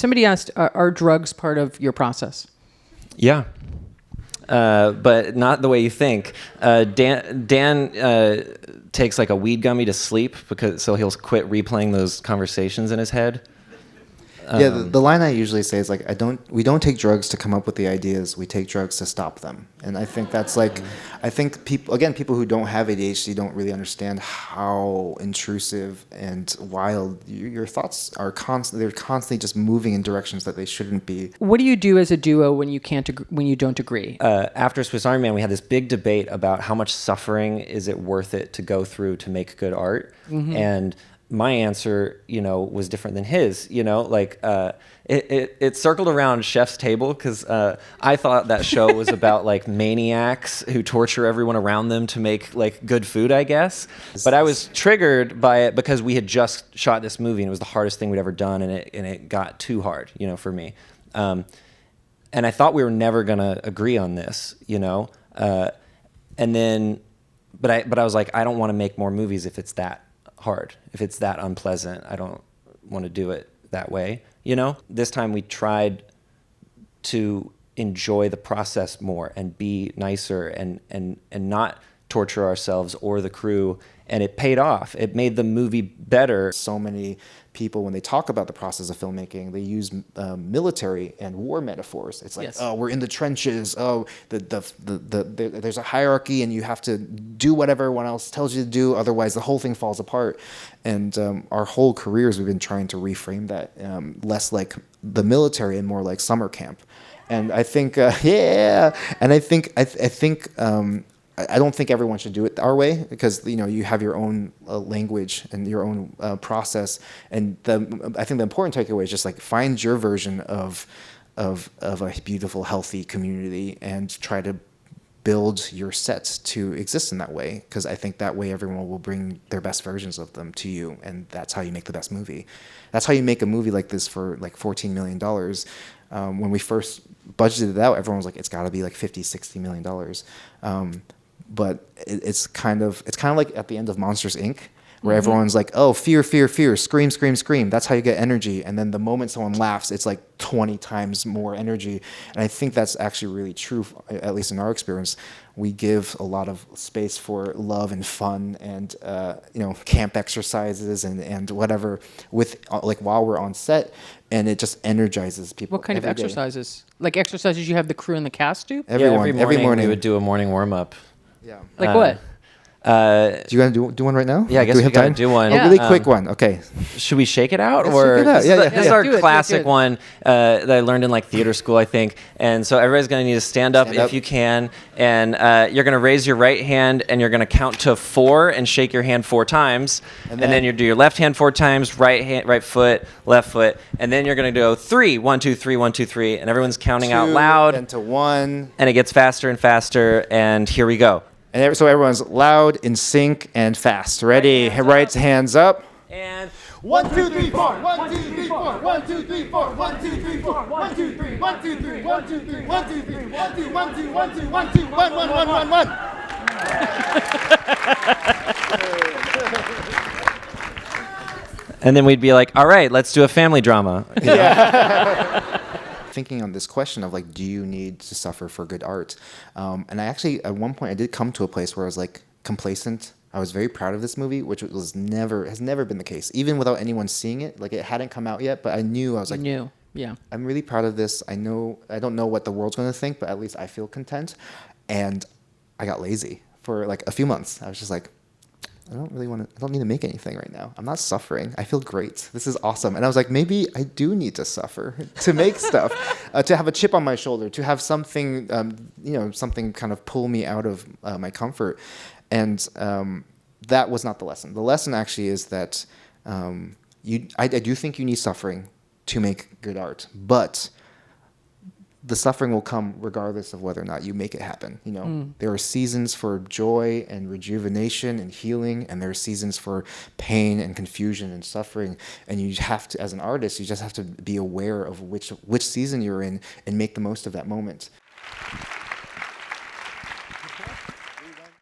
Somebody asked, are drugs part of your process? Yeah. But not the way you think. Dan takes like a weed gummy to sleep so he'll quit replaying those conversations in his head. Yeah, the line I usually say is like, we don't take drugs to come up with the ideas. We take drugs to stop them. And I think that's like, I think people who don't have ADHD don't really understand how intrusive and wild your thoughts are. They're constantly just moving in directions that they shouldn't be. What do you do as a duo when you don't agree? After Swiss Army Man, we had this big debate about how much suffering is it worth it to go through to make good art. Mm-hmm. And my answer, was different than his. It circled around Chef's Table because I thought that show was about like maniacs who torture everyone around them to make like good food, I guess. But I was triggered by it because we had just shot this movie and it was the hardest thing we'd ever done, and it got too hard, for me. And I thought we were never gonna agree on this, and then, but I was like, I don't want to make more movies if it's that hard, if it's that unpleasant. I don't want to do it that way. This time we tried to enjoy the process more and be nicer and not torture ourselves or the crew, and it paid off. It made the movie better. So many people, when they talk about the process of filmmaking, they use military and war metaphors. It's like, yes. Oh, we're in the trenches. Oh, there's a hierarchy, and you have to do whatever everyone else tells you to do, otherwise the whole thing falls apart. And our whole careers, we've been trying to reframe that, less like the military and more like summer camp. And I think, yeah, and I think. I don't think everyone should do it our way because you have your own language and your own process, and I think the important takeaway is just like find your version of a beautiful, healthy community and try to build your sets to exist in that way, because I think that way everyone will bring their best versions of them to you, and that's how you make the best movie. That's how you make a movie like this for like $14 million. When we first budgeted it out, everyone was like, it's got to be like $50-60 million. But it's kind of like at the end of Monsters, Inc., where everyone's like, oh, fear, fear, fear, scream, scream, scream. That's how you get energy. And then the moment someone laughs, it's like 20 times more energy. And I think that's actually really true, at least in our experience. We give a lot of space for love and fun and, camp exercises and whatever with while we're on set. And it just energizes people. What kind of exercises? Like exercises you have the crew and the cast do? Every morning we would do a morning warm-up. Yeah. Like what? Do you want to do one right now? Yeah, I guess we got to do one. Yeah. A really quick one. Okay. Should we shake it out? Or shake it out. This is our classic one that I learned in like theater school, I think. And so everybody's going to need to stand up if you can. And you're going to raise your right hand and you're going to count to 4 and shake your hand 4 times. And then you do your left hand 4 times, right foot, left foot. And then you're going to go 3, 1, 2, 3, 1, 2, 3. And everyone's counting out loud. And to 1. And it gets faster and faster. And here we go. And so everyone's loud, in sync, and fast. Ready? Right hands up. And 1, 2, 3, 4. 1, 2, 3, 4. 1, 2, 3, 4. 1, 2, 3, 4. 1, 2, 3. 1, 2, 3. 1, 2, 3. 1, 2, 3. 1, 2, 1, 2, 1, 2, 1, 2, 1, 1, 1, 1, 1. And then we'd be like, all right, let's do a family drama. Yeah. Thinking on this question of like, do you need to suffer for good art? And I actually, at one point, I did come to a place where I was like complacent. I was very proud of this movie, which has never been the case, even without anyone seeing it. Like it hadn't come out yet, but I knew I was like, yeah, I'm really proud of this. I don't know what the world's going to think, but at least I feel content. And I got lazy for like a few months. I was just like, I don't need to make anything right now. I'm not suffering. I feel great. This is awesome. And I was like, maybe I do need to suffer to make stuff, to have a chip on my shoulder, to have something, something kind of pull me out of my comfort. And that was not the lesson. The lesson actually is that I do think you need suffering to make good art, but the suffering will come regardless of whether or not you make it happen. There are seasons for joy and rejuvenation and healing, and there are seasons for pain and confusion and suffering. And you have to, as an artist, you just have to be aware of which season you're in and make the most of that moment.